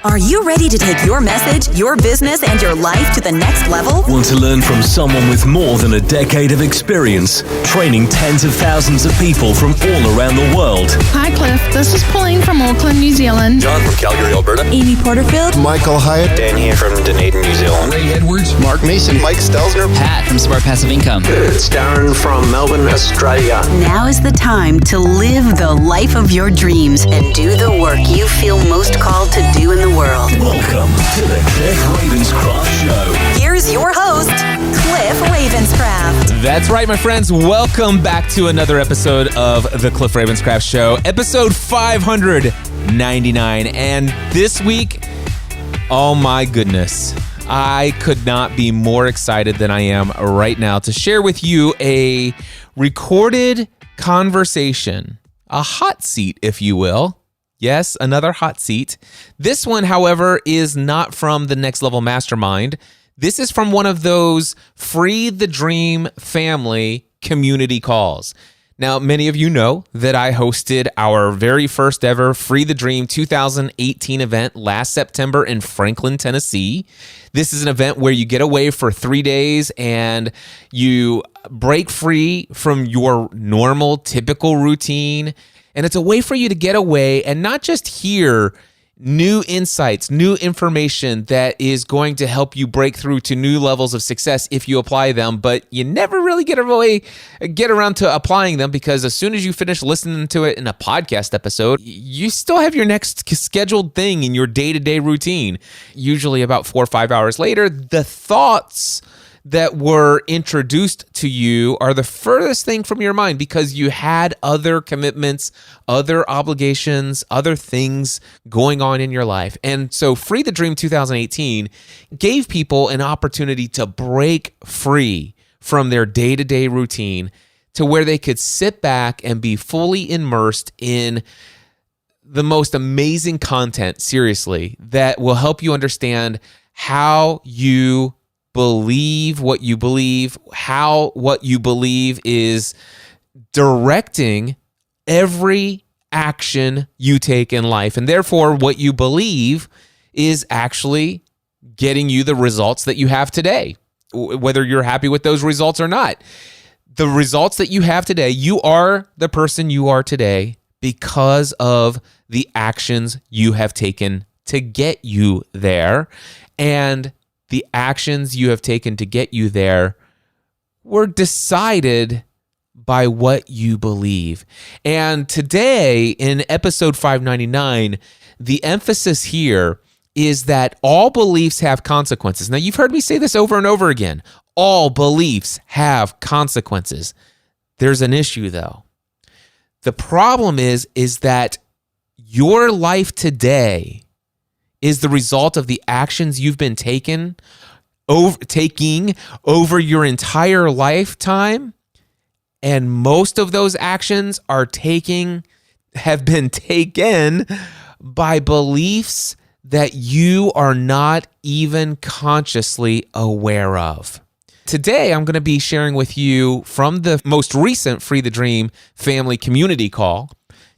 Are you ready to take your message, your business, and your life to the next level? Want to learn from someone with more than a decade of experience, training tens of thousands of people from all around the world? Hi, Cliff. This is Pauline from Auckland, New Zealand. John from Calgary, Alberta. Amy Porterfield. Michael Hyatt. Dan here from Dunedin, New Zealand. Ray Edwards. Mark Mason. Mike Stelzner. Pat from Smart Passive Income. It's Darren from Melbourne, Australia. Now is the time to live the life of your dreams and do the work you feel most called to do in the world. Welcome to the Cliff Ravenscraft Show. Here's your host, Cliff Ravenscraft. That's right, my friends. Welcome back to another episode of the Cliff Ravenscraft Show, episode 599. And this week, oh my goodness, I could not be more excited than I am right now to share with you a recorded conversation, a hot seat, if you will. Yes, another hot seat. This one, however, is not from the Next Level Mastermind. This is from one of those Free the Dream family community calls. Now, many of you know that I hosted our very first ever Free the Dream 2018 event last September in Franklin, Tennessee. This is an event where you get away for 3 days and you break free from your normal, typical routine. And it's a way for you to get away and not just hear new insights, new information that is going to help you break through to new levels of success if you apply them, but you never really get around to applying them because as soon as you finish listening to it in a podcast episode, you still have your next scheduled thing in your day-to-day routine. Usually about 4 or 5 hours later, the thoughts that were introduced to you are the furthest thing from your mind because you had other commitments, other obligations, other things going on in your life. And so Free the Dream 2018 gave people an opportunity to break free from their day-to-day routine to where they could sit back and be fully immersed in the most amazing content, seriously, that will help you understand how you believe what you believe, how what you believe is directing every action you take in life. And therefore, what you believe is actually getting you the results that you have today, whether you're happy with those results or not. The results that you have today, you are the person you are today because of the actions you have taken to get you there. And the actions you have taken to get you there were decided by what you believe. And today, in episode 599, the emphasis here is that all beliefs have consequences. Now, you've heard me say this over and over again. All beliefs have consequences. There's an issue, though. The problem is that your life today is the result of the actions you've been taking over your entire lifetime. And most of those actions have been taken by beliefs that you are not even consciously aware of. Today, I'm going to be sharing with you from the most recent Free the Dream family community call.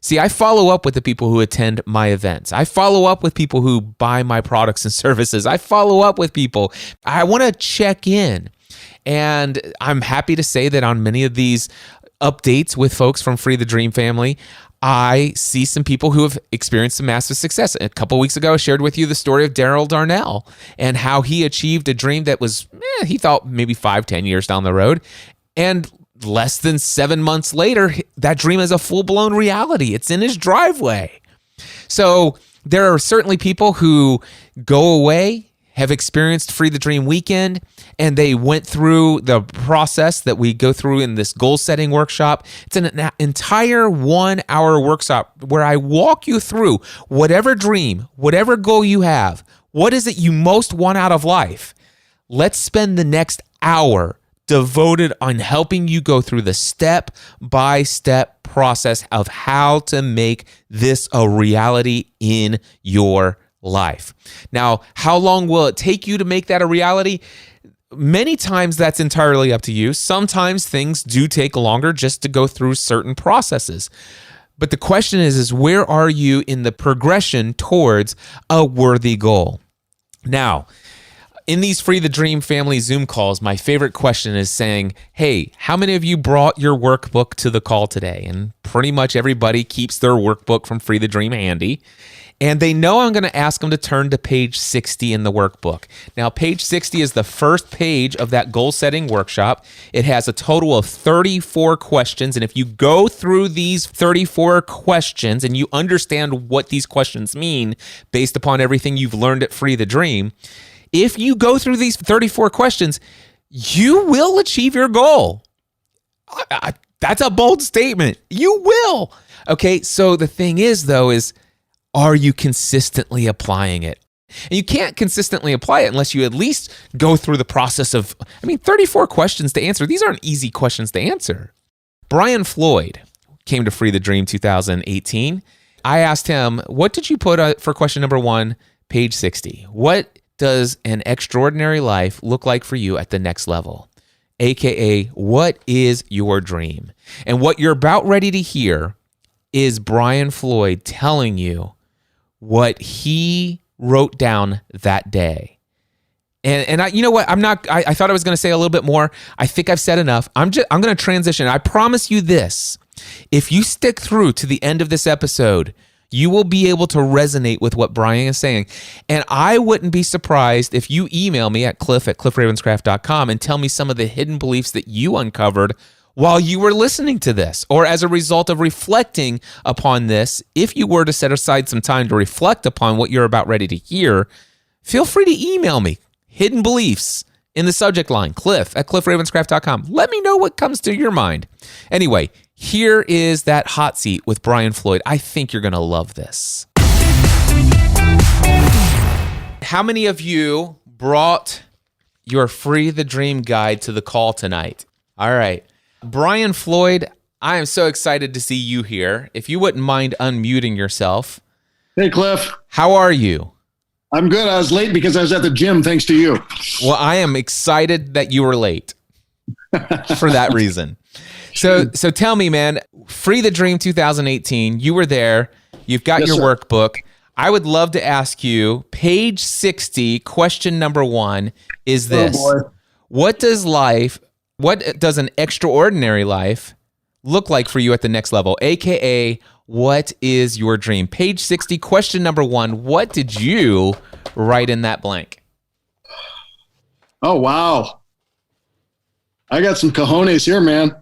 See, I follow up with the people who attend my events. I follow up with people who buy my products and services. I follow up with people. I want to check in. And I'm happy to say that on many of these updates with folks from Free the Dream family, I see some people who have experienced some massive success. A couple weeks ago, I shared with you the story of Daryl Darnell and how he achieved a dream that was, he thought maybe 5-10 years down the road. And less than 7 months later, that dream is a full-blown reality. It's in his driveway. So there are certainly people who go away, have experienced Free the Dream weekend, and they went through the process that we go through in this goal-setting workshop. It's an entire 1-hour workshop where I walk you through whatever dream, whatever goal you have. What is it you most want out of life? Let's spend the next hour devoted on helping you go through the step-by-step process of how to make this a reality in your life. Now, how long will it take you to make that a reality? Many times that's entirely up to you. Sometimes things do take longer just to go through certain processes. But the question is where are you in the progression towards a worthy goal? Now, in these Free the Dream family Zoom calls, my favorite question is saying, hey, how many of you brought your workbook to the call today? And pretty much everybody keeps their workbook from Free the Dream handy. And they know I'm going to ask them to turn to page 60 in the workbook. Now, page 60 is the first page of that goal-setting workshop. It has a total of 34 questions. And if you go through these 34 questions and you understand what these questions mean based upon everything you've learned at Free the Dream, if you go through these 34 questions, you will achieve your goal. That's a bold statement. You will. Okay, so the thing is, though, are you consistently applying it? And you can't consistently apply it unless you at least go through the process of, 34 questions to answer. These aren't easy questions to answer. Brian Floyd came to Free the Dream 2018. I asked him, what did you put for question number 1, page 60? What does an extraordinary life look like for you at the next level? AKA, what is your dream? And what you're about ready to hear is Brian Floyd telling you what he wrote down that day. And I, you know what? I thought I was going to say a little bit more. I think I've said enough. I'm going to transition. I promise you this. If you stick through to the end of this episode, you will be able to resonate with what Brian is saying. And I wouldn't be surprised if you email me at cliff@cliffravenscraft.com and tell me some of the hidden beliefs that you uncovered while you were listening to this, or as a result of reflecting upon this. If you were to set aside some time to reflect upon what you're about ready to hear, feel free to email me. Hidden beliefs in the subject line, cliff@cliffravenscraft.com. Let me know what comes to your mind. Anyway, here is that hot seat with Brian Floyd. I think you're going to love this. How many of you brought your Free the Dream guide to the call tonight? All right. Brian Floyd, I am so excited to see you here. If you wouldn't mind unmuting yourself. Hey, Cliff. How are you? I'm good. I was late because I was at the gym thanks to you. Well, I am excited that you were late for that reason. So tell me, man, Free the Dream 2018, you were there. You've got Yes, your sir. workbook. I would love to ask you, page 60, question number 1 is this. Oh, boy. What does an extraordinary life look like for you at the next level? AKA, what is your dream? Page 60, question number 1. What did you write in that blank? Oh, wow. I got some cojones here, man.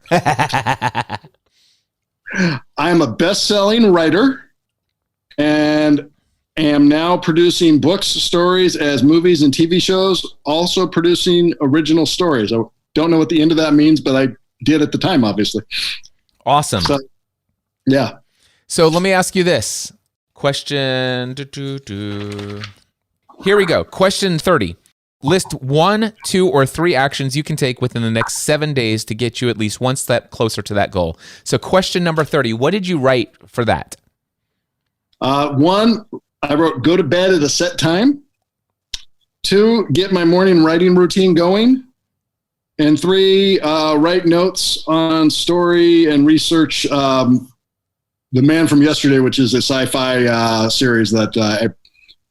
I'm a best-selling writer and am now producing books, stories as movies and TV shows, also producing original stories. I don't know what the end of that means, but I did at the time, obviously. Awesome. So, yeah. So let me ask you this. Question. Here we go. Question 30. List 1, 2, or 3 actions you can take within the next 7 days to get you at least one step closer to that goal. So question number 30, what did you write for that? 1, I wrote go to bed at a set time. 2, get my morning writing routine going. And 3, write notes on story and research The Man from Yesterday, which is a sci-fi series that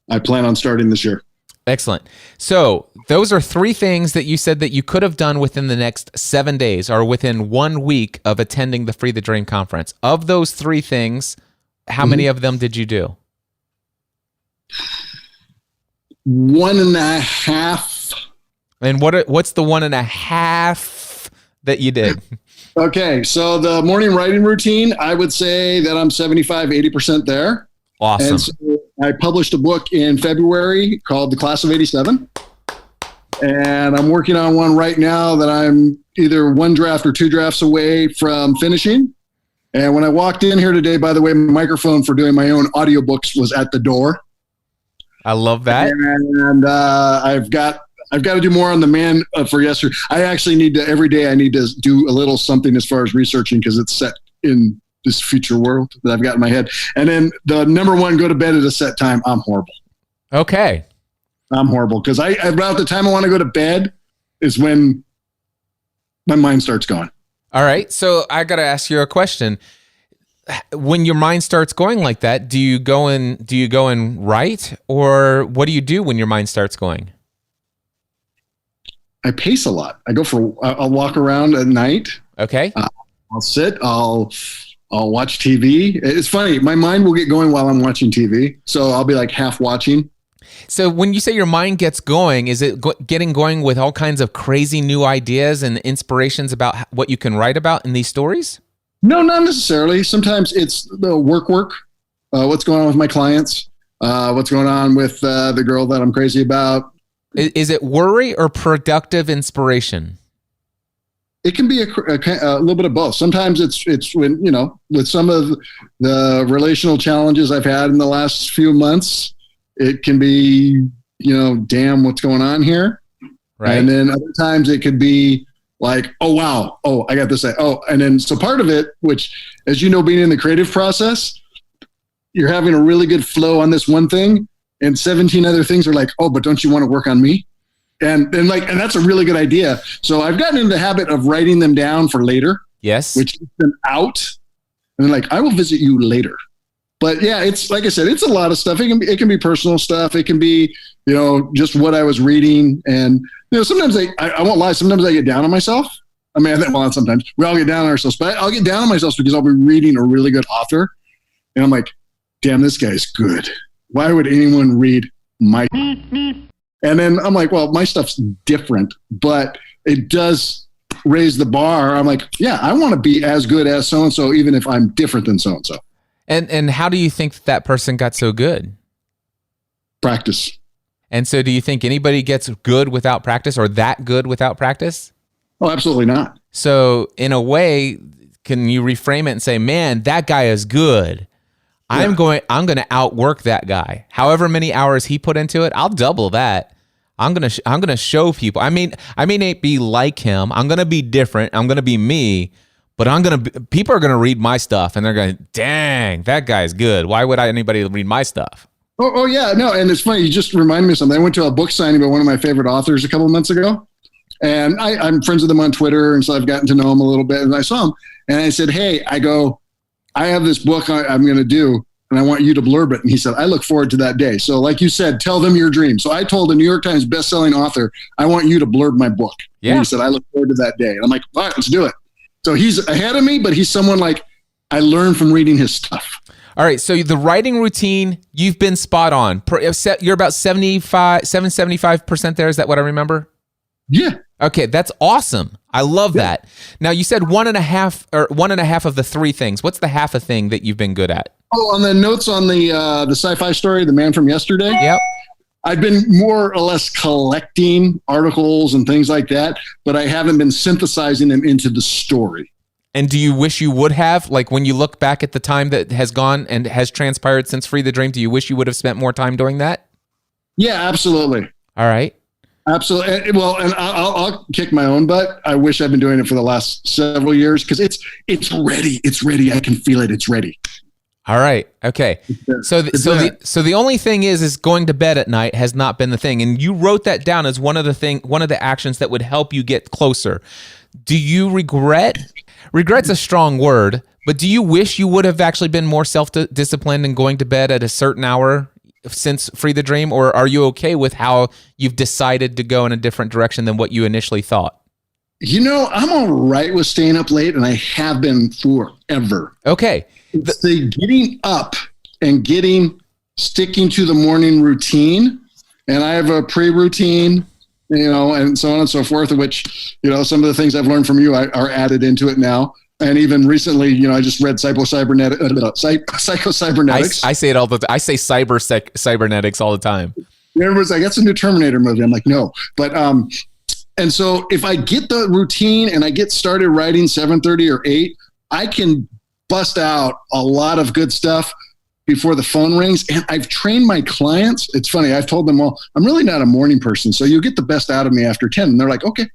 I plan on starting this year. Excellent. So those are 3 things that you said that you could have done within the next 7 days or within 1 week of attending the Free the Dream conference. Of those 3 things, how many of them did you do? 1.5. And what's the 1.5 that you did? Okay, so the morning writing routine, I would say that I'm 80% there. Awesome. And so I published a book in February called The Class of '87. And I'm working on one right now that I'm either 1 draft or 2 drafts away from finishing. And when I walked in here today, by the way, my microphone for doing my own audiobooks was at the door. I love that. And I've got to do more on The Man for Yesterday. I actually need to, every day I need to do a little something as far as researching because it's set in this future world that I've got in my head. And then the number 1, go to bed at a set time. I'm horrible. Okay. I'm horrible because about the time I want to go to bed is when my mind starts going. All right. So I got to ask you a question. when your mind starts going like that, do you go and write, or what do you do when your mind starts going? I pace a lot. I'll walk around at night. Okay. I'll sit. I'll watch TV. It's funny. My mind will get going while I'm watching TV. So I'll be like half watching. So when you say your mind gets going, is it getting going with all kinds of crazy new ideas and inspirations about what you can write about in these stories? No, not necessarily. Sometimes it's the work. What's going on with my clients? What's going on with the girl that I'm crazy about? Is it worry or productive inspiration? It can be a little bit of both. Sometimes it's when, with some of the relational challenges I've had in the last few months, it can be, damn, what's going on here? Right. And then other times it could be like, oh, wow. Oh, I got this. And then so part of it, which, as you know, being in the creative process, you're having a really good flow on this one thing, and 17 other things are like, oh, but don't you want to work on me? And that's a really good idea. So I've gotten into the habit of writing them down for later. Yes. Which keeps them out. And then I will visit you later. But yeah, it's like I said, it's a lot of stuff. It can be personal stuff. It can be, just what I was reading. And, sometimes I won't lie. Sometimes I get down on myself. I mean, not sometimes. We all get down on ourselves. But I'll get down on myself because I'll be reading a really good author. And I'm like, damn, this guy's good. Why would anyone read my... And then I'm like, well, my stuff's different, but it does raise the bar. I'm like, yeah, I want to be as good as so-and-so, even if I'm different than so-and-so. And how do you think that person got so good? Practice. And so do you think anybody gets good without practice, or that good without practice? Oh, absolutely not. So in a way, can you reframe it and say, man, that guy is good. Yeah. I'm going to outwork that guy. However many hours he put into it, I'll double that. I'm going to show people. I may not be like him. I'm going to be different. I'm going to be me, but people are going to read my stuff and they're going, dang, that guy's good. Why would anybody read my stuff? Oh yeah, no. And it's funny. You just reminded me of something. I went to a book signing by one of my favorite authors a couple of months ago, and I'm friends with him on Twitter. And so I've gotten to know him a little bit, and I saw him and I said, hey, I have this book I'm going to do, and I want you to blurb it. And he said, I look forward to that day. So like you said, tell them your dream. So I told a New York Times bestselling author, I want you to blurb my book. Yeah. And he said, I look forward to that day. And I'm like, all right, let's do it. So he's ahead of me, but he's someone like I learned from reading his stuff. All right. So the writing routine, you've been spot on. You're about 75% there. Is that what I remember? Yeah. Okay. That's awesome. I love that. Now you said one and a half of the three things. What's the half a thing that you've been good at? Oh, on the notes on the sci-fi story, The Man from Yesterday. Yep. I've been more or less collecting articles and things like that, but I haven't been synthesizing them into the story. And do you wish you would have? Like when you look back at the time that has gone and has transpired since Free the Dream, do you wish you would have spent more time doing that? Yeah, absolutely. All right. Absolutely. Well, and I'll kick my own butt. I wish I've been doing it for the last several years because it's ready. It's ready. I can feel it. It's ready. All right. Okay. So the only thing is going to bed at night has not been the thing, and you wrote that down as one of the actions that would help you get closer. Do you regret? Regret's a strong word, but do you wish you would have actually been more self-disciplined and going to bed at a certain hour since Free the Dream, or are you okay with how you've decided to go in a different direction than what you initially thought? I'm all right with staying up late, and I have been forever. Okay. It's the getting up and sticking to the morning routine. And I have a pre-routine, and so on and so forth, which, some of the things I've learned from you are added into it now. And even recently, I just read Psycho-Cybernetics. I say it all the time. I say cybernetics all the time. Everyone's like, that's a new Terminator movie. I'm like, no. But, and so if I get the routine and I get started writing 7:30 or 8, I can bust out a lot of good stuff before the phone rings. And I've trained my clients. It's funny. I've told them, well, I'm really not a morning person, so you'll get the best out of me after 10. And they're like, okay.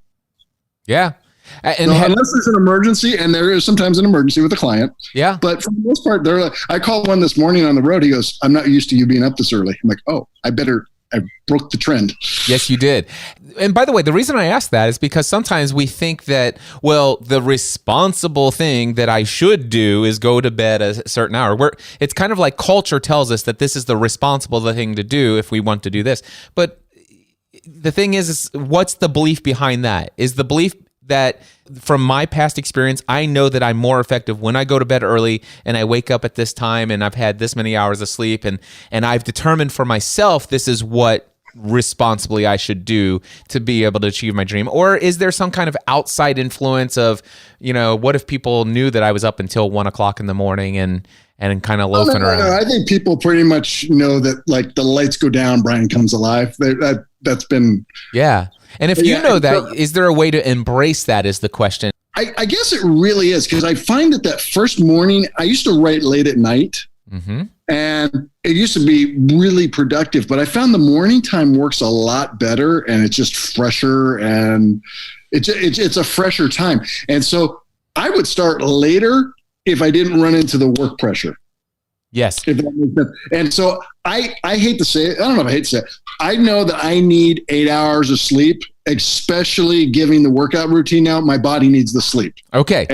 Yeah. And unless there's an emergency, and there is sometimes an emergency with a client. Yeah. But for the most part, they're like, I called one this morning on the road. He goes, I'm not used to you being up this early. I'm like, oh, I better I broke the trend. Yes, you did. And by the way, the reason I ask that is because sometimes we think that, well, the responsible thing that I should do is go to bed at a certain hour. It's kind of like culture tells us that this is the responsible thing to do if we want to do this. But the thing is what's the belief behind that? Is the belief that from my past experience, I know that I'm more effective when I go to bed early and I wake up at this time and I've had this many hours of sleep and I've determined for myself this is what responsibly I should do to be able to achieve my dream? Or is there some kind of outside influence of, what if people knew that I was up until 1 o'clock in the morning and kind of loafing around? I think people pretty much know that, like, the lights go down, Brian comes alive. That's been... Yeah. And if you know that, is there a way to embrace that is the question? I guess it really is, because I find that first morning, I used to write late at night, and it used to be really productive, but I found the morning time works a lot better, and it's just fresher, and it's a fresher time. And so I would start later if I didn't run into the work pressure. Yes. If that makes sense. And so I hate to say it. I don't know if I hate to say it. I know that I need 8 hours of sleep, especially giving the workout routine now. My body needs the sleep. Okay.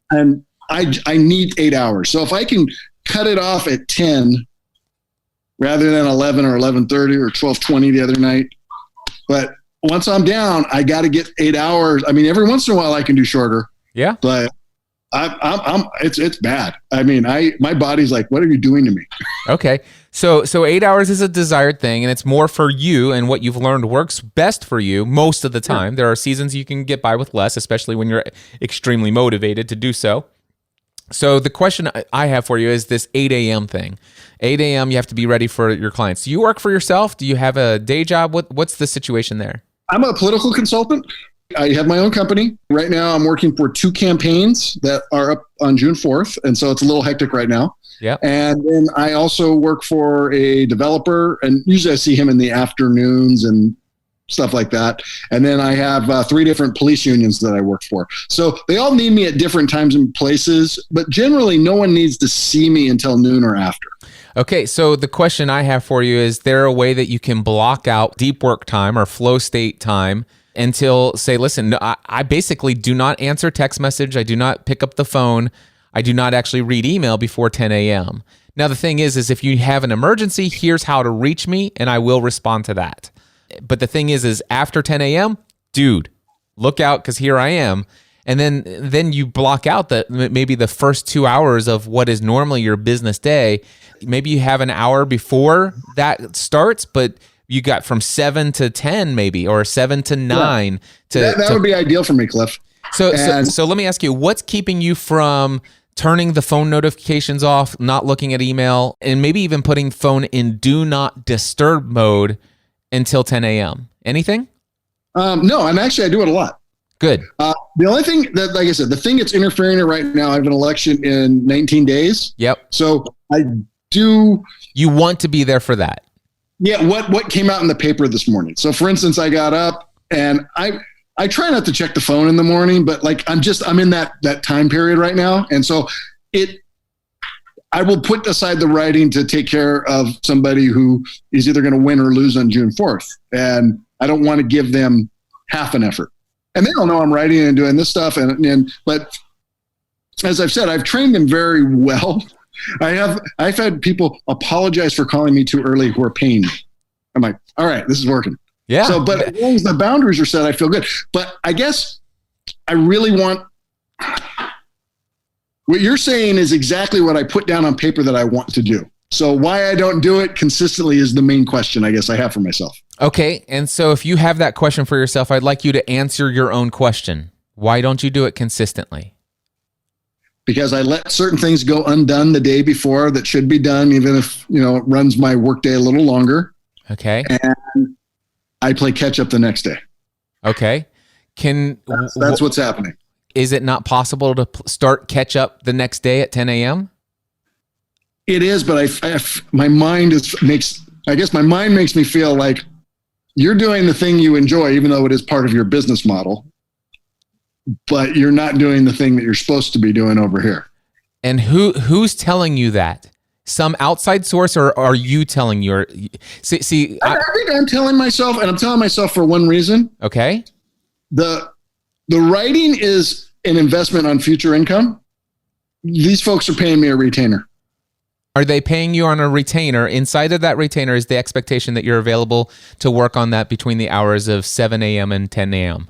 And I need 8 hours. So if I can cut it off at 10 rather than 11 or 11:30 or 12:20 the other night. But once I'm down, I got to get 8 hours. I mean, every once in a while I can do shorter. Yeah. But it's bad. I mean, my body's like, what are you doing to me? Okay. So 8 hours is a desired thing, and it's more for you, and what you've learned works best for you most of the time. There are seasons you can get by with less, especially when you're extremely motivated to do so. So the question I have for you is this 8 a.m. thing. 8 a.m. you have to be ready for your clients. Do you work for yourself? Do you have a day job? What's the situation there? I'm a political consultant. I have my own company. Right now, I'm working for 2 campaigns that are up on June 4th. And so it's a little hectic right now. Yeah. And then I also work for a developer, and usually I see him in the afternoons and stuff like that. And then I have 3 different police unions that I work for. So they all need me at different times and places, but generally no one needs to see me until noon or after. Okay, so the question I have for you is there a way that you can block out deep work time or flow state time until, say, listen, I basically do not answer text message. I do not pick up the phone. I do not actually read email before 10 a.m. Now, the thing is if you have an emergency, here's how to reach me, and I will respond to that. But the thing is after 10 a.m., dude, look out, because here I am. And then you block out maybe the first 2 hours of what is normally your business day. Maybe you have an hour before that starts, but you got from 7 to 10 maybe, or 7 to 9. That would be ideal for me, Cliff. So let me ask you, what's keeping you from turning the phone notifications off, not looking at email, and maybe even putting phone in do not disturb mode until 10 a.m.? Anything? No, and actually I do it a lot. Good. The only thing that, like I said, the thing that's interfering in right now, I have an election in 19 days. Yep. So I do. You want to be there for that. Yeah. What came out in the paper this morning? So for instance, I got up and I try not to check the phone in the morning, but like I'm in that time period right now. And so I will put aside the writing to take care of somebody who is either going to win or lose on June 4th. And I don't want to give them half an effort. And they don't know I'm writing and doing this stuff. But as I've said, I've trained them very well. I've had people apologize for calling me too early who are paying me. I'm like, all right, this is working. Yeah. So, but as long as the boundaries are set, I feel good. But I guess I really want, what you're saying is exactly what I put down on paper that I want to do. So why I don't do it consistently is the main question I guess I have for myself. Okay. And so if you have that question for yourself, I'd like you to answer your own question. Why don't you do it consistently? Because I let certain things go undone the day before that should be done, even if, it runs my workday a little longer. Okay. And I play catch up the next day. Okay. That's what's happening. Is it not possible to start catch up the next day at 10 a.m.? It is, but my mind makes me feel like you're doing the thing you enjoy, even though it is part of your business model, but you're not doing the thing that you're supposed to be doing over here. And who's telling you that? some outside source, or are you telling your? See, I think I'm telling myself, and I'm telling myself for one reason. Okay. The writing is an investment on future income. These folks are paying me a retainer. Are they paying you on a retainer? Inside of that retainer is the expectation that you're available to work on that between the hours of 7 a.m. and 10 a.m.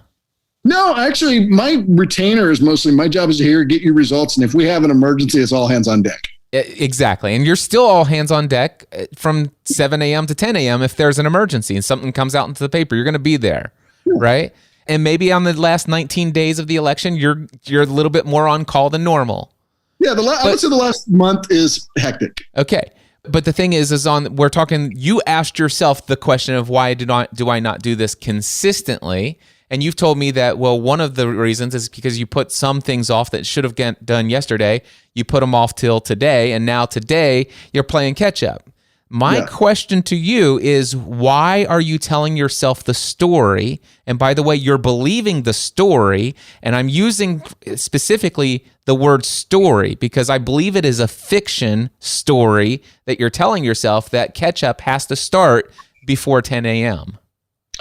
No, actually, my retainer is mostly, my job is to hear, get you results. And if we have an emergency, it's all hands on deck. Exactly. And you're still all hands on deck from 7 a.m. to 10 a.m. if there's an emergency and something comes out into the paper, you're going to be there, right? And maybe on the last 19 days of the election, you're a little bit more on call than normal. Yeah, I would say the last month is hectic. Okay. But the thing is we're talking, you asked yourself the question of why do I not do this consistently? And you've told me that, well, one of the reasons is because you put some things off that should have get done yesterday. You put them off till today. And now today you're playing catch up. My question to you is, why are you telling yourself the story? And by the way, you're believing the story. And I'm using specifically the word story because I believe it is a fiction story that you're telling yourself that catch up has to start before 10 a.m.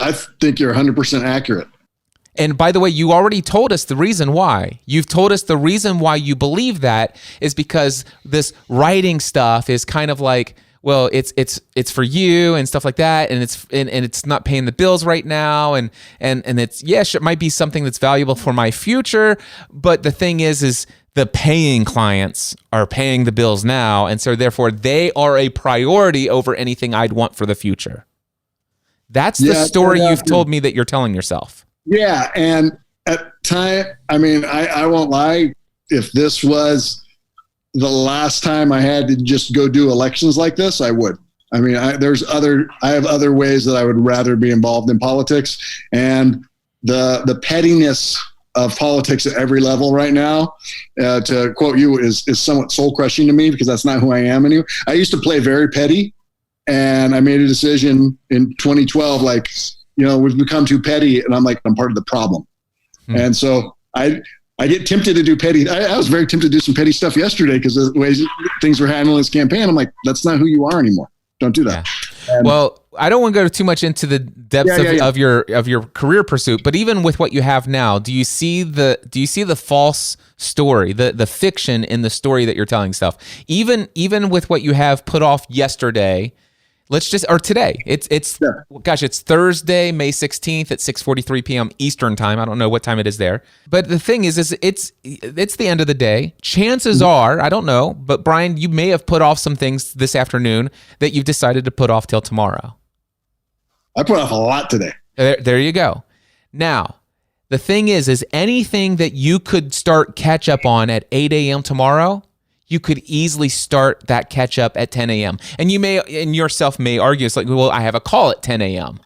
I think you're 100% accurate. And by the way, you already told us the reason why. You've told us the reason why you believe that is because this writing stuff is kind of like, well, it's for you and stuff like that, and it's not paying the bills right now, and it's it might be something that's valuable for my future, but the thing is the paying clients are paying the bills now, and so therefore they are a priority over anything I'd want for the future. That's the story you've told me that you're telling yourself. Yeah, and at time, I mean, I won't lie, if this was the last time I had to just go do elections like this, I would. I mean, I have other ways that I would rather be involved in politics, and the pettiness of politics at every level right now, to quote you, is somewhat soul crushing to me because that's not who I am anymore. I used to play very petty, and I made a decision in 2012, like, we've become too petty, and I'm like, I'm part of the problem. And so I get tempted to do petty. I was very tempted to do some petty stuff yesterday because of the ways things were handling this campaign. I'm like, that's not who you are anymore. Don't do that. Yeah. Well, I don't want to go too much into the depths of your career pursuit, but even with what you have now, do you see the false story, the fiction in the story that you're telling stuff? Even with what you have put off yesterday, today. It's Thursday, May 16th at 6:43 p.m. Eastern time. I don't know what time it is there. But the thing is it's the end of the day. Chances are, I don't know, but Brian, you may have put off some things this afternoon that you've decided to put off till tomorrow. I put off a lot today. There you go. Now, the thing is anything that you could start catch up on at 8 a.m. tomorrow, you could easily start that catch up at 10 a.m. And you yourself may argue, it's like, well, I have a call at 10 a.m.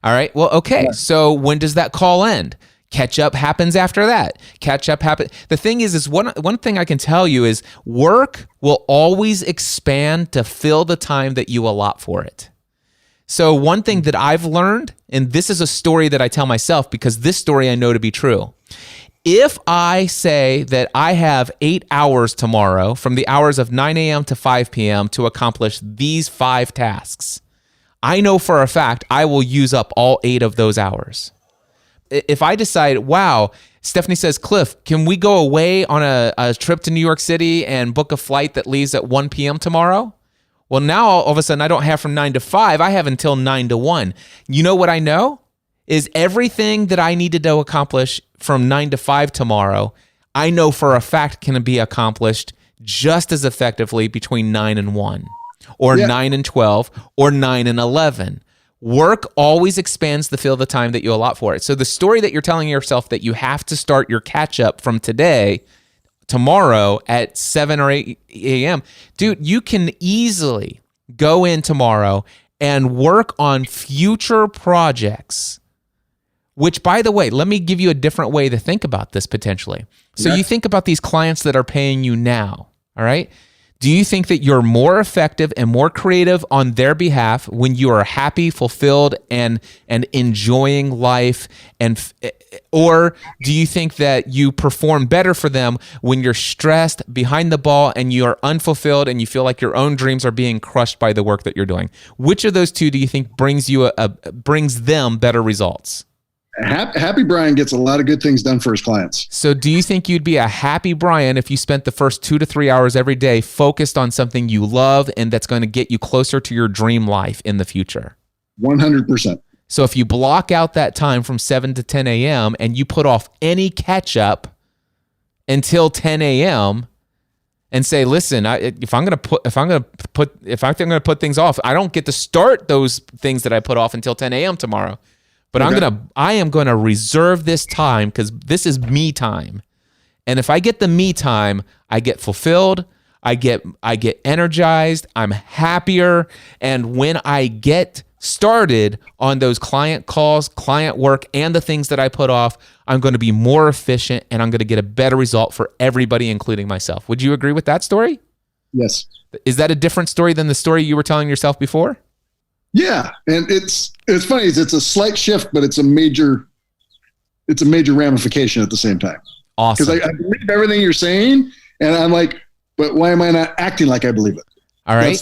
All right. Well, okay. Yeah. So when does that call end? Catch up happens after that. Catch up happens. The thing is one thing I can tell you is work will always expand to fill the time that you allot for it. So one thing that I've learned, and this is a story that I tell myself because this story I know to be true. If I say that I have 8 hours tomorrow from the hours of 9 a.m. to 5 p.m. to accomplish these 5 tasks, I know for a fact I will use up all 8 of those hours. If I decide, wow, Stephanie says, Cliff, can we go away on a trip to New York City and book a flight that leaves at 1 p.m. tomorrow? Well, now all of a sudden I don't have from 9 to 5. I have until 9 to 1. You know what I know? Is everything that I needed to accomplish from 9 to 5 tomorrow, I know for a fact can be accomplished just as effectively between 9 and 1, or 9 and 12, or 9 and 11. Work always expands the field of time that you allot for it. So the story that you're telling yourself that you have to start your catch up from tomorrow at 7 or 8 a.m., dude, you can easily go in tomorrow and work on future projects. Which, by the way, let me give you a different way to think about this potentially. So you think about these clients that are paying you now, all right? Do you think that you're more effective and more creative on their behalf when you are happy, fulfilled, and enjoying life? Or do you think that you perform better for them when you're stressed, behind the ball, and you are unfulfilled, and you feel like your own dreams are being crushed by the work that you're doing? Which of those two do you think brings them better results? Happy Brian gets a lot of good things done for his clients. So do you think you'd be a happy Brian if you spent the first 2 to 3 hours every day focused on something you love and that's going to get you closer to your dream life in the future? 100%. So if you block out that time from 7 to 10 a.m. and you put off any catch up until 10 a.m. and say, listen, if I'm going to put things off, I don't get to start those things that I put off until 10 a.m. tomorrow. But okay. I am going to reserve this time because this is me time. And if I get the me time, I get fulfilled, I get energized, I'm happier. And when I get started on those client calls, client work, and the things that I put off, I'm going to be more efficient and I'm going to get a better result for everybody, including myself. Would you agree with that story? Yes. Is that a different story than the story you were telling yourself before? Yeah, and it's funny. It's a slight shift, but it's a major ramification at the same time. Awesome. Because I believe everything you're saying, and I'm like, but why am I not acting like I believe it? All right.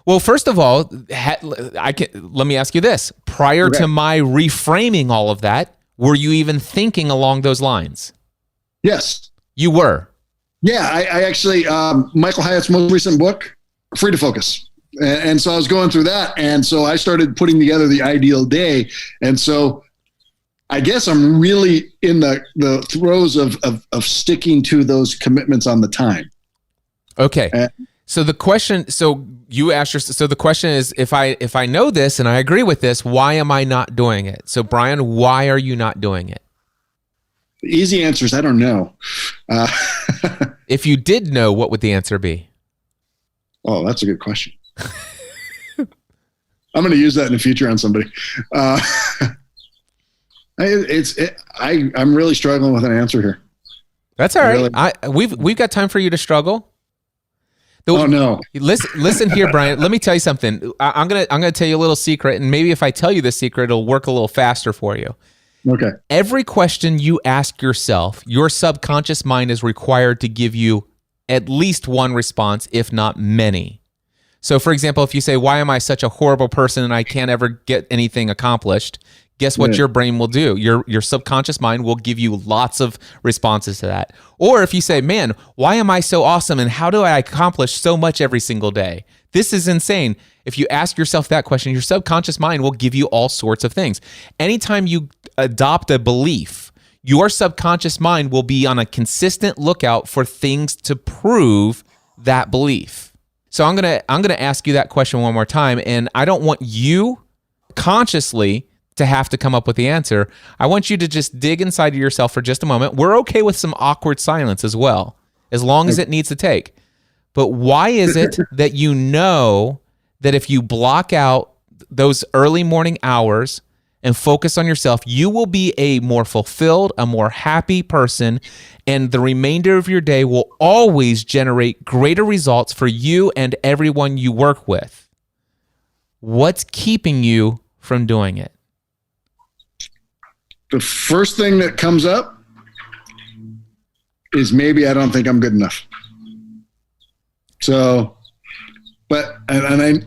Well, first of all, let me ask you this: prior to my reframing all of that, were you even thinking along those lines? Yes, you were. Yeah, I actually Michael Hyatt's most recent book, Free to Focus. And so I was going through that. And so I started putting together the ideal day. And so I guess I'm really in the throes of sticking to those commitments on the time. Okay. So the question is, if I know this and I agree with this, why am I not doing it? So Brian, why are you not doing it? The easy answer is I don't know. If you did know, what would the answer be? Oh, that's a good question. I'm going to use that in the future on somebody. I'm really struggling with an answer here. That's all right. We've got time for you to struggle. Oh no! Listen here, Brian. Let me tell you something. I'm gonna tell you a little secret, and maybe if I tell you this secret, it'll work a little faster for you. Okay. Every question you ask yourself, your subconscious mind is required to give you at least one response, if not many. So, for example, if you say, why am I such a horrible person and I can't ever get anything accomplished? Guess what your brain will do? Your subconscious mind will give you lots of responses to that. Or if you say, man, why am I so awesome and how do I accomplish so much every single day? This is insane. If you ask yourself that question, your subconscious mind will give you all sorts of things. Anytime you adopt a belief, your subconscious mind will be on a consistent lookout for things to prove that belief. So I'm gonna ask you that question one more time, and I don't want you consciously to have to come up with the answer. I want you to just dig inside of yourself for just a moment. We're okay with some awkward silence as well, as long as it needs to take. But why is it that you know that if you block out those early morning hours and focus on yourself, you will be a more fulfilled, a more happy person, and the remainder of your day will always generate greater results for you and everyone you work with? What's keeping you from doing it? The first thing that comes up is maybe I don't think I'm good enough. So, but, and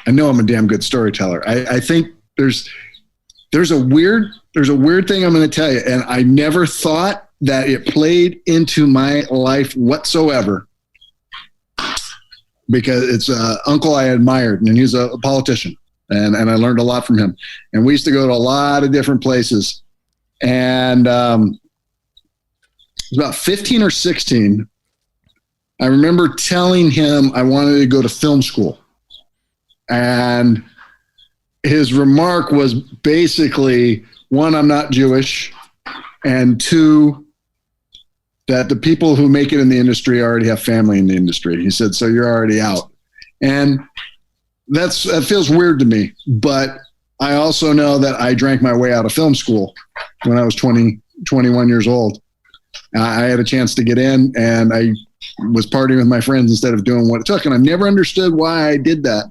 I know I'm a damn good storyteller. I think there's a weird thing I'm going to tell you, and I never thought that it played into my life whatsoever, because it's an uncle I admired, and he's a politician, and I learned a lot from him. And we used to go to a lot of different places, and it was about 15 or 16. I remember telling him I wanted to go to film school, and his remark was basically, one, I'm not Jewish, and two, that the people who make it in the industry already have family in the industry. He said, so you're already out. And that feels weird to me, but I also know that I drank my way out of film school when I was 21 years old. I had a chance to get in, and I was partying with my friends instead of doing what it took. And I've never understood why I did that.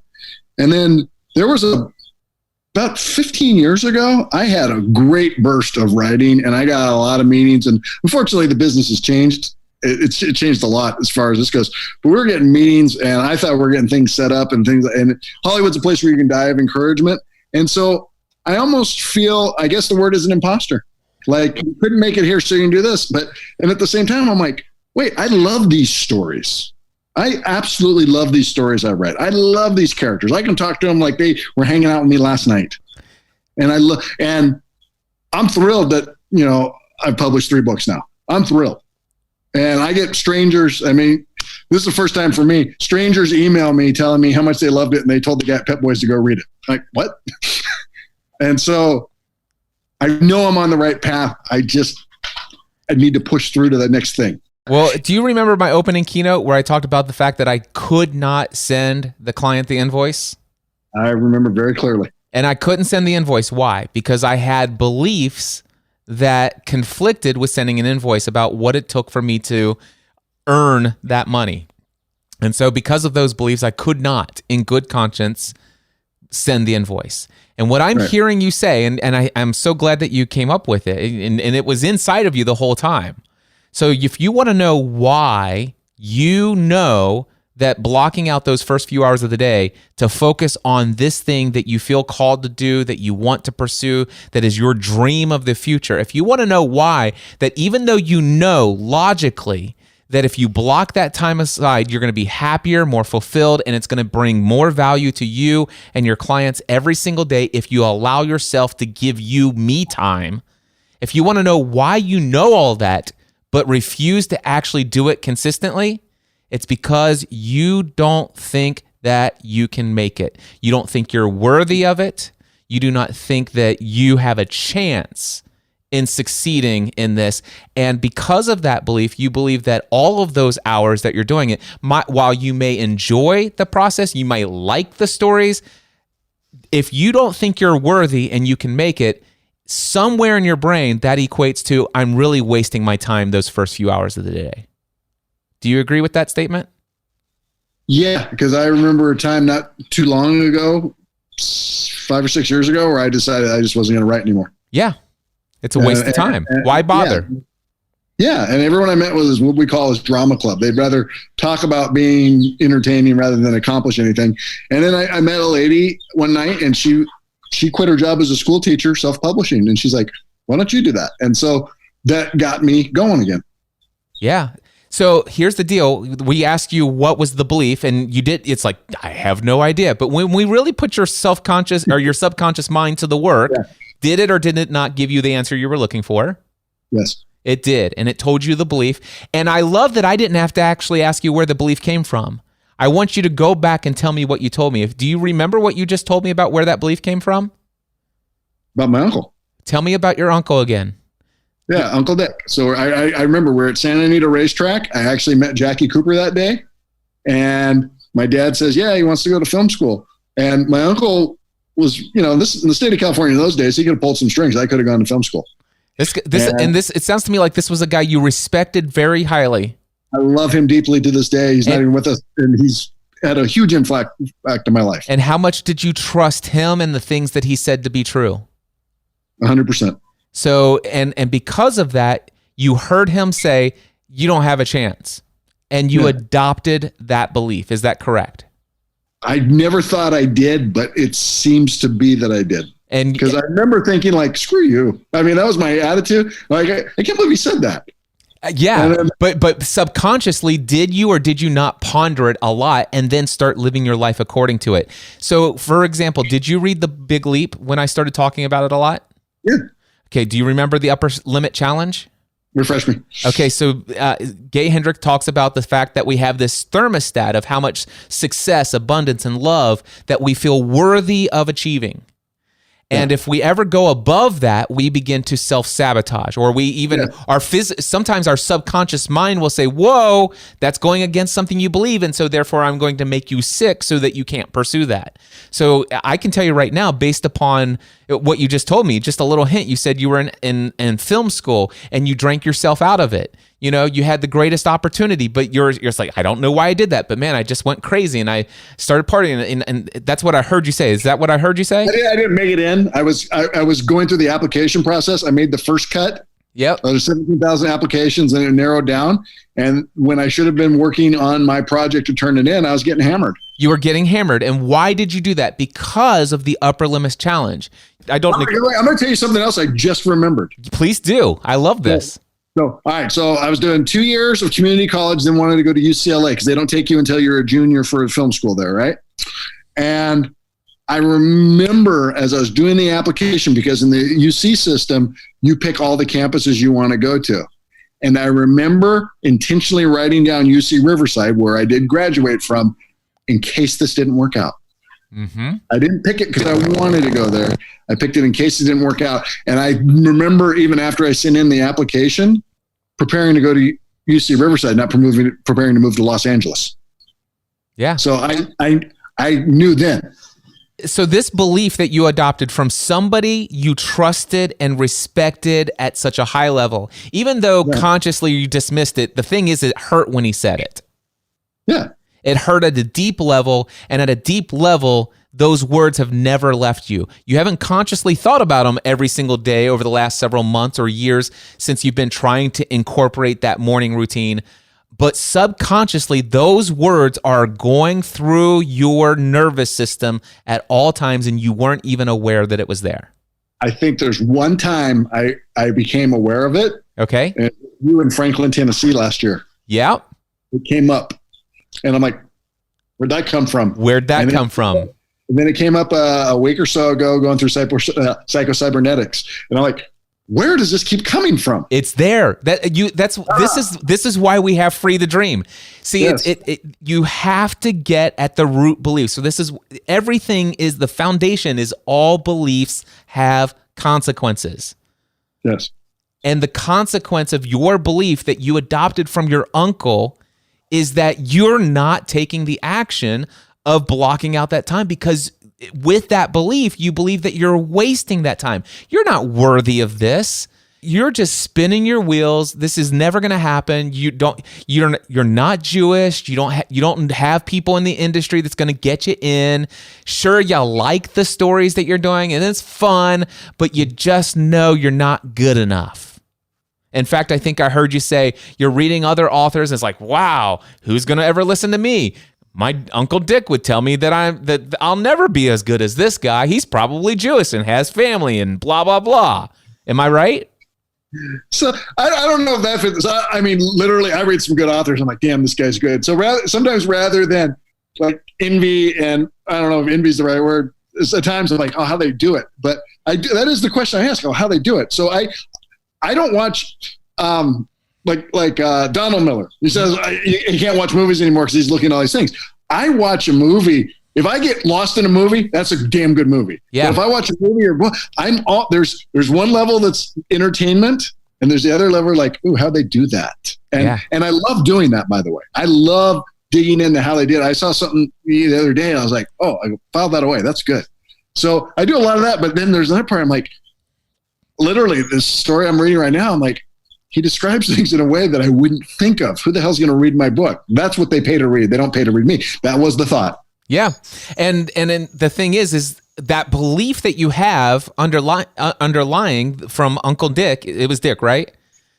And then there was about 15 years ago, I had a great burst of writing, and I got a lot of meetings. And unfortunately, the business has changed. It changed a lot as far as this goes. But we were getting meetings, and I thought we were getting things set up and things. And Hollywood's a place where you can die of encouragement. And so I almost feel, I guess the word is an imposter. Like, you couldn't make it here, so you can do this. And at the same time, I'm like, wait, I love these stories. I absolutely love these stories I read. I love these characters. I can talk to them like they were hanging out with me last night. And and I'm thrilled that, I've published 3 books now. I'm thrilled. And I get strangers. I mean, this is the first time for me. Strangers email me telling me how much they loved it, and they told the guy at Pep Boys to go read it. Like, what? And so I know I'm on the right path. I need to push through to the next thing. Well, do you remember my opening keynote where I talked about the fact that I could not send the client the invoice? I remember very clearly. And I couldn't send the invoice. Why? Because I had beliefs that conflicted with sending an invoice about what it took for me to earn that money. And so because of those beliefs, I could not, in good conscience, send the invoice. And what I'm hearing you say, and I'm so glad that you came up with it, and it was inside of you the whole time. So if you want to know why you know that blocking out those first few hours of the day to focus on this thing that you feel called to do, that you want to pursue, that is your dream of the future, if you want to know why, that even though you know logically that if you block that time aside, you're going to be happier, more fulfilled, and it's going to bring more value to you and your clients every single day if you allow yourself to give you me time. If you want to know why you know all that, but refuse to actually do it consistently, it's because you don't think that you can make it. You don't think you're worthy of it. You do not think that you have a chance in succeeding in this. And because of that belief, you believe that all of those hours that you're doing it, while you may enjoy the process, you might like the stories, if you don't think you're worthy and you can make it, somewhere in your brain that equates to, I'm really wasting my time those first few hours of the day. Do you agree with that statement? Yeah, because I remember a time not too long ago, 5 or 6 years ago, where I decided I just wasn't going to write anymore. Yeah, it's a waste of time. Why bother? Yeah, and everyone I met was what we call as drama club. They'd rather talk about being entertaining rather than accomplish anything. And then I met a lady one night, and she quit her job as a school teacher, self-publishing, and she's like, why don't you do that? And so that got me going again. Yeah. So here's the deal. We asked you what was the belief, and you did. It's like, I have no idea. But when we really put your self-conscious or your subconscious mind to the work, did it or did it not give you the answer you were looking for? Yes. It did, and it told you the belief. And I love that I didn't have to actually ask you where the belief came from. I want you to go back and tell me what you told me. Do you remember what you just told me about where that belief came from? About my uncle. Tell me about your uncle again. Yeah, Uncle Dick. So I remember we're at Santa Anita Racetrack. I actually met Jackie Cooper that day. And my dad says, yeah, he wants to go to film school. And my uncle was, this in the state of California in those days, he could have pulled some strings. I could have gone to film school. It sounds to me like this was a guy you respected very highly. I love him deeply to this day. He's not even with us, and he's had a huge impact in my life. And how much did you trust him and the things that he said to be true? 100%. So, and because of that, you heard him say, you don't have a chance. And you adopted that belief. Is that correct? I never thought I did, but it seems to be that I did. And because I remember thinking, like, screw you. I mean, that was my attitude. Like, I can't believe he said that. But subconsciously, did you or did you not ponder it a lot and then start living your life according to it? So, for example, did you read The Big Leap when I started talking about it a lot? Yeah. Okay, do you remember the upper limit challenge? Refresh me. Okay, so Gay Hendrick talks about the fact that we have this thermostat of how much success, abundance, and love that we feel worthy of achieving. And if we ever go above that, we begin to self-sabotage, or we even sometimes our subconscious mind will say, whoa, that's going against something you believe. And so therefore I'm going to make you sick so that you can't pursue that. So I can tell you right now, based upon what you just told me, just a little hint, you said you were in film school and you drank yourself out of it. You had the greatest opportunity, but you're just like, I don't know why I did that, but man, I just went crazy and I started partying, and that's what I heard you say. Is that what I heard you say? I didn't make it in. I was going through the application process. I made the first cut. Yep. There's 17,000 applications, and it narrowed down. And when I should have been working on my project to turn it in, I was getting hammered. You were getting hammered. And why did you do that? Because of the Upper Limits Challenge. I'm going to tell you something else I just remembered. Please do. I love this. So, all right. So I was doing 2 years of community college, then wanted to go to UCLA because they don't take you until you're a junior for a film school there, right? And I remember as I was doing the application, because in the UC system, you pick all the campuses you want to go to. And I remember intentionally writing down UC Riverside, where I did graduate from, in case this didn't work out. Mm-hmm. I didn't pick it because I wanted to go there. I picked it in case it didn't work out. And I remember even after I sent in the application, preparing to go to UC Riverside, not preparing to move to Los Angeles. Yeah. So I knew then. So this belief that you adopted from somebody you trusted and respected at such a high level, even though consciously you dismissed it, the thing is, it hurt when he said it. Yeah. It hurt at a deep level, and at a deep level, those words have never left you. You haven't consciously thought about them every single day over the last several months or years since you've been trying to incorporate that morning routine. But subconsciously, those words are going through your nervous system at all times, and you weren't even aware that it was there. I think there's one time I became aware of it. Okay. And you in Franklin, Tennessee last year. Yeah. It came up. And I'm like, where'd that come from? Where'd that come from? And then it came up a week or so ago going through psycho-cybernetics. And I'm like, where does this keep coming from? It's there. This is why we have Free the Dream. See, yes. You have to get at the root belief. So everything is the foundation is all beliefs have consequences. Yes. And the consequence of your belief that you adopted from your uncle is that you're not taking the action of blocking out that time, because with that belief, you believe that you're wasting that time. You're not worthy of this. You're just spinning your wheels. This is never going to happen. You're not Jewish. You don't have people in the industry that's going to get you in. Sure, you like the stories that you're doing and it's fun, but you just know you're not good enough. In fact, I think I heard you say you're reading other authors. And it's like, wow, who's going to ever listen to me? My Uncle Dick would tell me that I'll never be as good as this guy. He's probably Jewish and has family and blah, blah, blah. Am I right? So I don't know if that fits. I mean, literally, I read some good authors. I'm like, damn, this guy's good. So sometimes rather than like envy, and I don't know if envy is the right word, at times I'm like, oh, how they do it. But that is the question I ask, how they do it. So I don't watch like Donald Miller. He says he can't watch movies anymore because he's looking at all these things. I watch a movie. If I get lost in a movie, that's a damn good movie. Yeah. But if I watch a movie, there's one level that's entertainment, and there's the other level like, ooh, how'd they do that? And I love doing that, by the way. I love digging into how they did it. I saw something the other day, and I was like, oh, I filed that away. That's good. So I do a lot of that, but then there's another part. I'm like, literally, this story I'm reading right now, I'm like, he describes things in a way that I wouldn't think of. Who the hell's going to read my book? That's what they pay to read. They don't pay to read me. That was the thought. Yeah. And then the thing is that belief that you have underlying from Uncle Dick, it was Dick, right?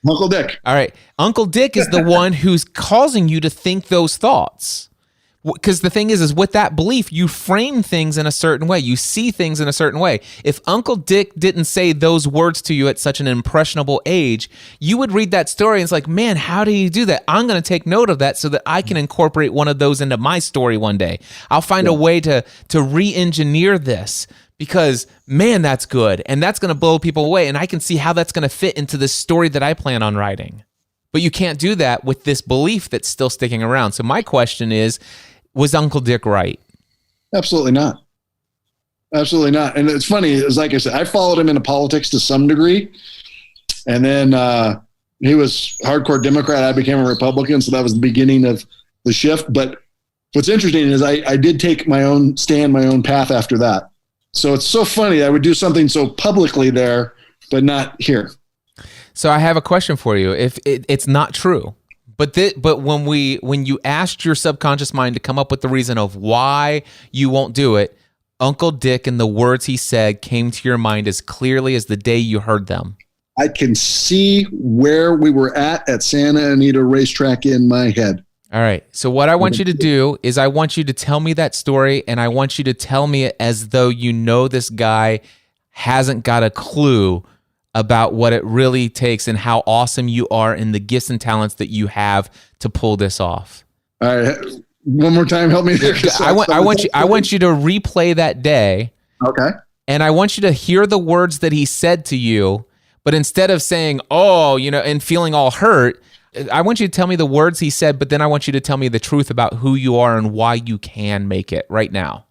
Uncle Dick. All right. Uncle Dick is the one who's causing you to think those thoughts. Because the thing is with that belief, you frame things in a certain way. You see things in a certain way. If Uncle Dick didn't say those words to you at such an impressionable age, you would read that story and it's like, man, how did he do that? I'm going to take note of that so that I can incorporate one of those into my story one day. I'll find a way to re-engineer this because, man, that's good. And that's going to blow people away. And I can see how that's going to fit into the story that I plan on writing. But you can't do that with this belief that's still sticking around. So my question is, was Uncle Dick right? Absolutely not. Absolutely not. And it's funny, it's like I said, I followed him into politics to some degree. And then he was hardcore Democrat. I became a Republican. So that was the beginning of the shift. But what's interesting is I did take my own stand, my own path after that. So it's so funny. I would do something so publicly there, but not here. So I have a question for you. If it's not true, but when you asked your subconscious mind to come up with the reason of why you won't do it, Uncle Dick and the words he said came to your mind as clearly as the day you heard them. I can see where we were at Santa Anita Racetrack in my head. All right. So what I want you to do is I want you to tell me that story, and I want you to tell me it as though you know this guy hasn't got a clue about what it really takes and how awesome you are and the gifts and talents that you have to pull this off. All right. One more time. Help me there. I want you to replay that day. Okay. And I want you to hear the words that he said to you, but instead of saying, oh, and feeling all hurt, I want you to tell me the words he said, but then I want you to tell me the truth about who you are and why you can make it right now.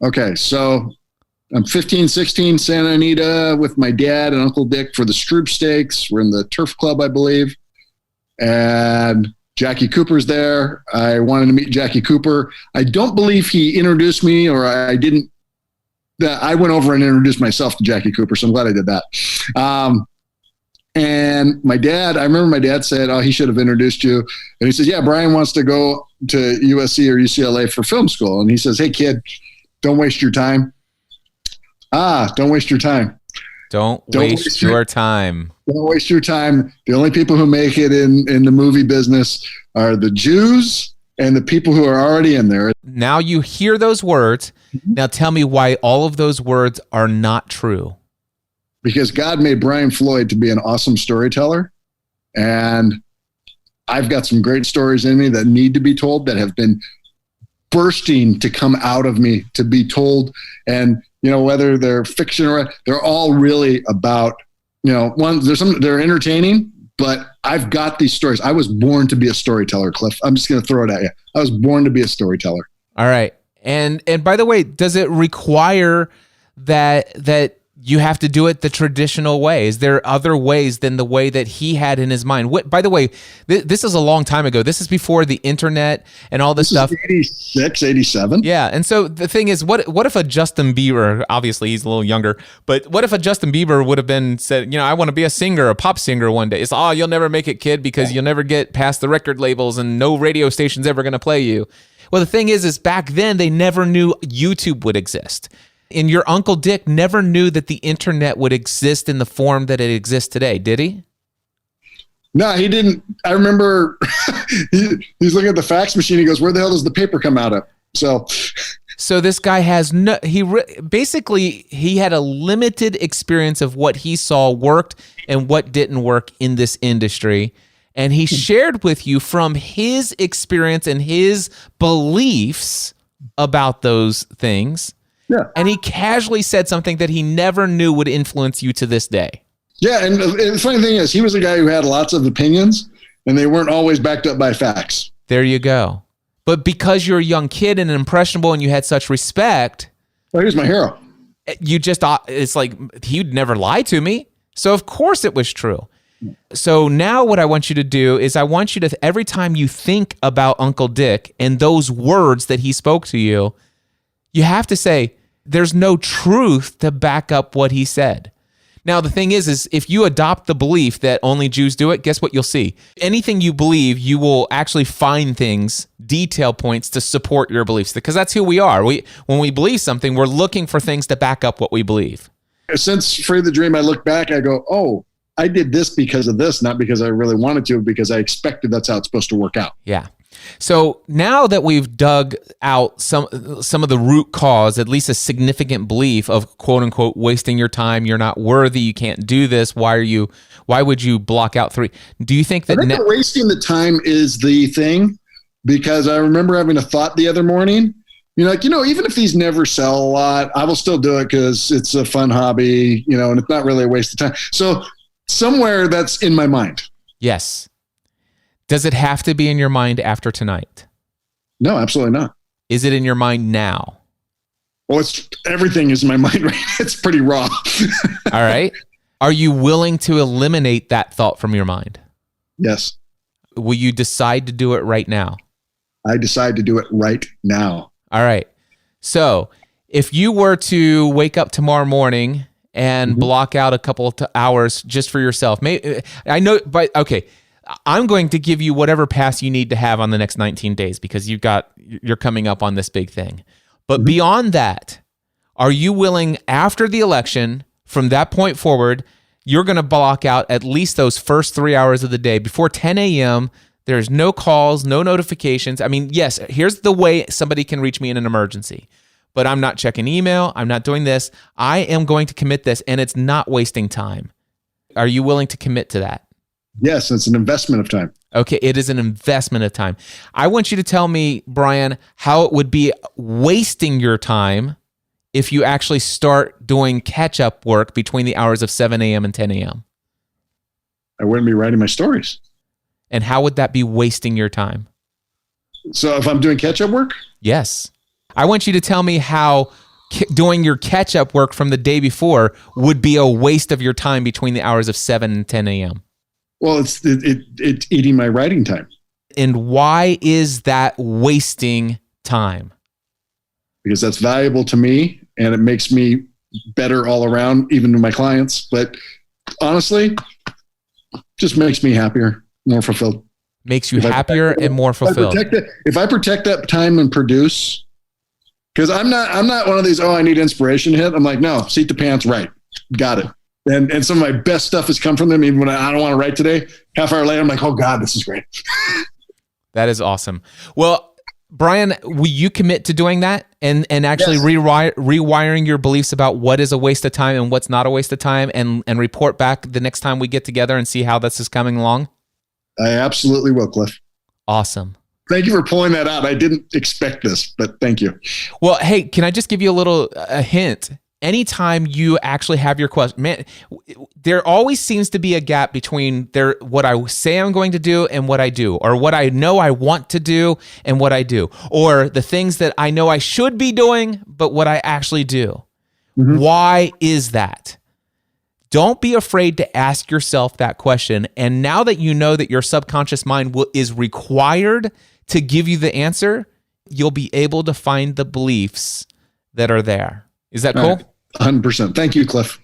Okay. So I'm 15, 16, Santa Anita with my dad and Uncle Dick for the Stroop Stakes. We're in the Turf Club, I believe. And Jackie Cooper's there. I wanted to meet Jackie Cooper. I don't believe he introduced me, or I didn't. I went over and introduced myself to Jackie Cooper, so I'm glad I did that. And my dad, I remember my dad said, oh, he should have introduced you. And he says, yeah, Brian wants to go to USC or UCLA for film school. And he says, hey, kid, don't waste your time. Don't waste your time. Don't waste your time. Don't waste your time. The only people who make it in the movie business are the Jews and the people who are already in there. Now you hear those words. Now tell me why all of those words are not true. Because God made Brian Floyd to be an awesome storyteller. And I've got some great stories in me that need to be told, that have been bursting to come out of me to be told. And, whether they're fiction or they're all really about, they're entertaining, but I've got these stories. I was born to be a storyteller, Cliff. I'm just going to throw it at you. I was born to be a storyteller. All right. And by the way, does it require that you have to do it the traditional way? Is there other ways than the way that he had in his mind? By the way, this is a long time ago. This is before the internet and all this stuff. 86, 87. Yeah. And so the thing is, what if a Justin Bieber, obviously he's a little younger, but what if a Justin Bieber would have said, I want to be a singer, a pop singer one day. It's, you'll never make it, kid, because you'll never get past the record labels and no radio station's ever going to play you. Well, the thing is back then they never knew YouTube would exist. And your Uncle Dick never knew that the internet would exist in the form that it exists today, did he? No, he didn't. I remember he's looking at the fax machine. He goes, where the hell does the paper come out of? So this guy has basically he had a limited experience of what he saw worked and what didn't work in this industry. And he shared with you from his experience and his beliefs about those things. Yeah. And he casually said something that he never knew would influence you to this day. Yeah. And the funny thing is, he was a guy who had lots of opinions, and they weren't always backed up by facts. There you go. But because you're a young kid and impressionable and you had such respect. Well, he was my hero. It's like, he'd never lie to me. So of course it was true. So now what I want you to do is I want you to, every time you think about Uncle Dick and those words that he spoke to you, you have to say, there's no truth to back up what he said. Now, the thing is if you adopt the belief that only Jews do it, guess what you'll see? Anything you believe, you will actually find things, detail points to support your beliefs, because that's who we are. When we believe something, we're looking for things to back up what we believe. Since Free the Dream, I look back, I go, oh, I did this because of this, not because I really wanted to, because I expected that's how it's supposed to work out. Yeah. So now that we've dug out some of the root cause, at least a significant belief of quote unquote wasting your time, you're not worthy, you can't do this. Why would you block out 3? Do you think that wasting the time is the thing? Because I remember having a thought the other morning, even if these never sell a lot, I will still do it because it's a fun hobby, and it's not really a waste of time. So somewhere that's in my mind. Yes. Does it have to be in your mind after tonight? No, absolutely not. Is it in your mind now? Well, everything is in my mind right now. It's pretty raw. All right. Are you willing to eliminate that thought from your mind? Yes. Will you decide to do it right now? I decide to do it right now. All right. So if you were to wake up tomorrow morning and block out a couple of hours just for yourself. I know, but okay, I'm going to give you whatever pass you need to have on the next 19 days because you're coming up on this big thing. But beyond that, are you willing after the election, from that point forward, you're going to block out at least those first 3 hours of the day before 10 a.m. There's no calls, no notifications. I mean, yes, here's the way somebody can reach me in an emergency, but I'm not checking email. I'm not doing this. I am going to commit this, and it's not wasting time. Are you willing to commit to that? Yes, it's an investment of time. Okay, it is an investment of time. I want you to tell me, Brian, how it would be wasting your time if you actually start doing catch-up work between the hours of 7 a.m. and 10 a.m. I wouldn't be writing my stories. And how would that be wasting your time? So if I'm doing catch-up work? Yes. I want you to tell me how doing your catch-up work from the day before would be a waste of your time between the hours of 7 and 10 a.m. Well, it's eating my writing time. And why is that wasting time? Because that's valuable to me and it makes me better all around, even to my clients. But honestly, just makes me happier, more fulfilled. Makes you happier and more fulfilled. If I protect that time and produce, because I'm not one of these, I need inspiration hit. I'm like, no, seat the pants, right. Got it. And some of my best stuff has come from them. Even when I don't want to write today, half hour later, I'm like, oh God, this is great. That is awesome. Well, Brian, will you commit to doing that and actually rewiring your beliefs about what is a waste of time and what's not a waste of time and report back the next time we get together and see how this is coming along? I absolutely will, Cliff. Awesome. Thank you for pulling that out. I didn't expect this, but thank you. Well, hey, can I just give you a hint? Anytime you actually have your question, man, there always seems to be a gap between what I say I'm going to do and what I do, or what I know I want to do and what I do, or the things that I know I should be doing, but what I actually do. Why is that? Don't be afraid to ask yourself that question. And now that you know that your subconscious mind is required to give you the answer, you'll be able to find the beliefs that are there. Is that cool? 100%. Thank you, Cliff.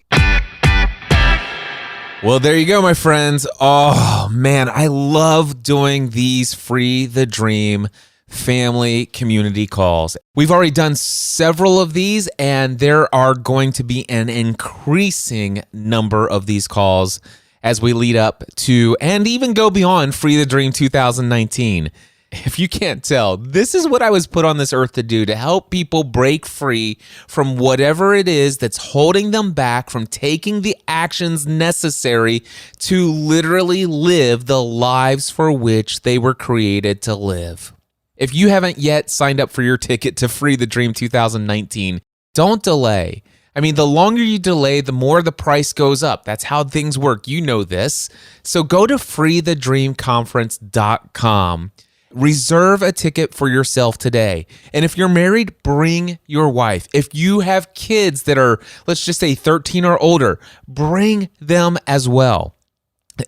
Well, there you go, my friends. Oh, man, I love doing these Free the Dream family community calls. We've already done several of these, and there are going to be an increasing number of these calls as we lead up to and even go beyond Free the Dream 2019. If you can't tell, this is what I was put on this earth to do, to help people break free from whatever it is that's holding them back from taking the actions necessary to literally live the lives for which they were created to live. If you haven't yet signed up for your ticket to Free the Dream 2019, don't delay. I mean, the longer you delay, the more the price goes up. That's how things work. You know this. So go to freethedreamconference.com. Reserve a ticket for yourself today. And if you're married, bring your wife. If you have kids that are, let's just say 13 or older, bring them as well.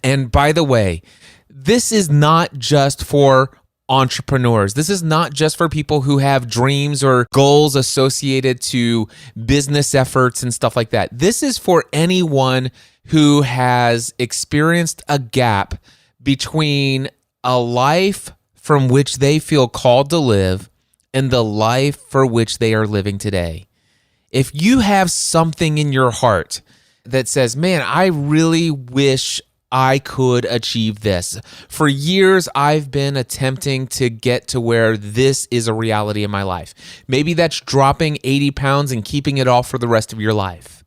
And by the way, this is not just for entrepreneurs. This is not just for people who have dreams or goals associated to business efforts and stuff like that. This is for anyone who has experienced a gap between a life from which they feel called to live and the life for which they are living today. If you have something in your heart that says, man, I really wish I could achieve this. For years, I've been attempting to get to where this is a reality in my life. Maybe that's dropping 80 pounds and keeping it off for the rest of your life.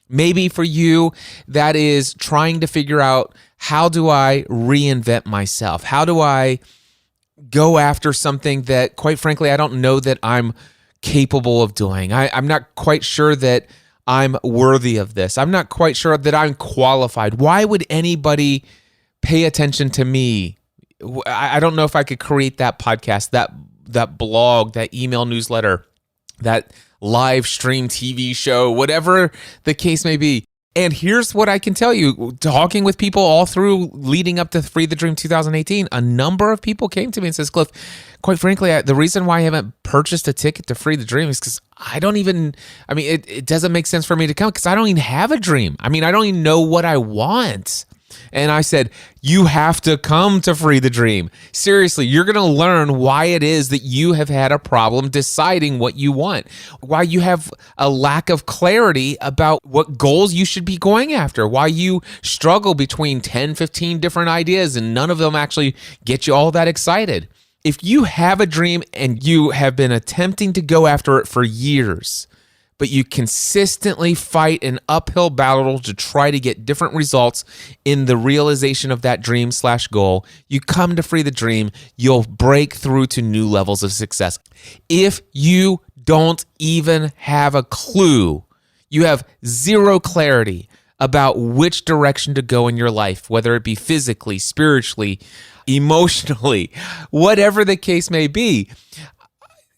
Maybe for you, that is trying to figure out, how do I reinvent myself? How do I go after something that, quite frankly, I don't know that I'm capable of doing? I'm not quite sure that I'm worthy of this. I'm not quite sure that I'm qualified. Why would anybody pay attention to me? I don't know if I could create that podcast, that blog, that email newsletter, that live stream TV show, whatever the case may be. And here's what I can tell you, talking with people all through leading up to Free the Dream 2018, a number of people came to me and says, Cliff, quite frankly, the reason why I haven't purchased a ticket to Free the Dream is because it doesn't make sense for me to come because I don't even have a dream. I don't even know what I want. And I said, you have to come to Free the Dream. Seriously, you're going to learn why it is that you have had a problem deciding what you want, why you have a lack of clarity about what goals you should be going after, why you struggle between 10, 15 different ideas and none of them actually get you all that excited. If you have a dream and you have been attempting to go after it for years, but you consistently fight an uphill battle to try to get different results in the realization of that dream/goal, you come to Free the Dream, you'll break through to new levels of success. If you don't even have a clue, you have zero clarity about which direction to go in your life, whether it be physically, spiritually, emotionally, whatever the case may be,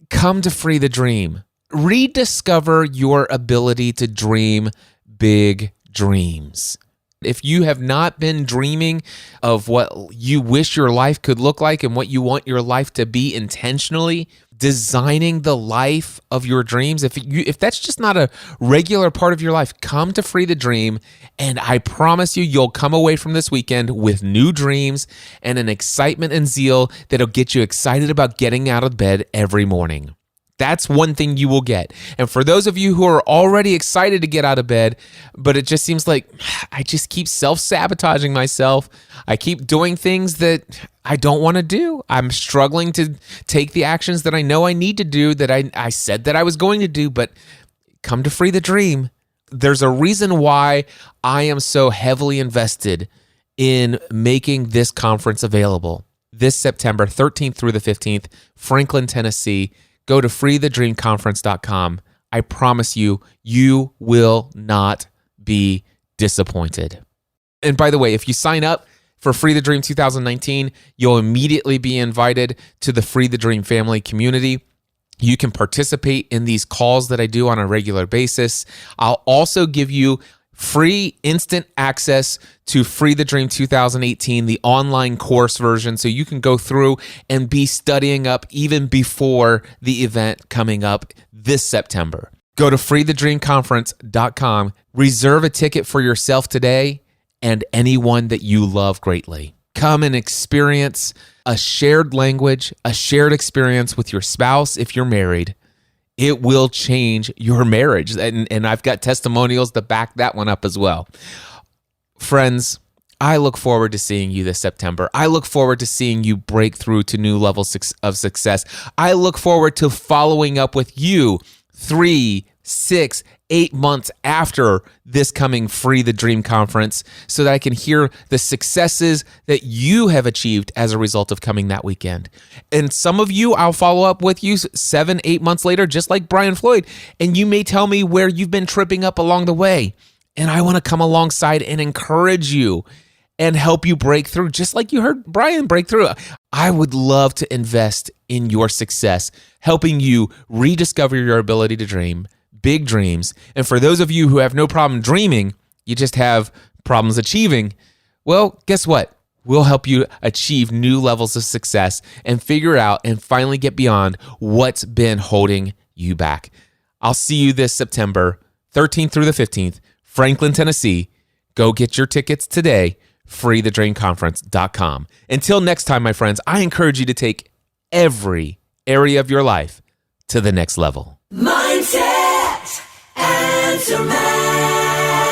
come to Free the Dream. Rediscover your ability to dream big dreams. If you have not been dreaming of what you wish your life could look like and what you want your life to be intentionally, designing the life of your dreams, if that's just not a regular part of your life, come to Free the Dream, and I promise you'll come away from this weekend with new dreams and an excitement and zeal that'll get you excited about getting out of bed every morning. That's one thing you will get. And for those of you who are already excited to get out of bed, but it just seems like I just keep self-sabotaging myself. I keep doing things that I don't want to do. I'm struggling to take the actions that I know I need to do, that I said that I was going to do, but come to Free the Dream. There's a reason why I am so heavily invested in making this conference available. This September 13th through the 15th, Franklin, Tennessee. Go to freethedreamconference.com. I promise you, you will not be disappointed. And by the way, if you sign up for Free the Dream 2019, you'll immediately be invited to the Free the Dream family community. You can participate in these calls that I do on a regular basis. I'll also give you free instant access to Free the Dream 2018, the online course version, so you can go through and be studying up even before the event coming up this September. Go to freethedreamconference.com, reserve a ticket for yourself today and anyone that you love greatly. Come and experience a shared language, a shared experience with your spouse if you're married. It will change your marriage. And I've got testimonials to back that one up as well. Friends, I look forward to seeing you this September. I look forward to seeing you break through to new levels of success. I look forward to following up with you 3, 6, 8 months after this coming Free the Dream conference so that I can hear the successes that you have achieved as a result of coming that weekend. And some of you, I'll follow up with you 7, 8 months later, just like Brian Floyd, and you may tell me where you've been tripping up along the way. And I want to come alongside and encourage you and help you break through, just like you heard Brian break through. I would love to invest in your success, helping you rediscover your ability to dream big dreams. And for those of you who have no problem dreaming, you just have problems achieving, well, guess what? We'll help you achieve new levels of success and figure out and finally get beyond what's been holding you back. I'll see you this September 13th through the 15th, Franklin, Tennessee. Go get your tickets today, freethedreamconference.com. Until next time, my friends, I encourage you to take every area of your life to the next level. Mindset Answer Man.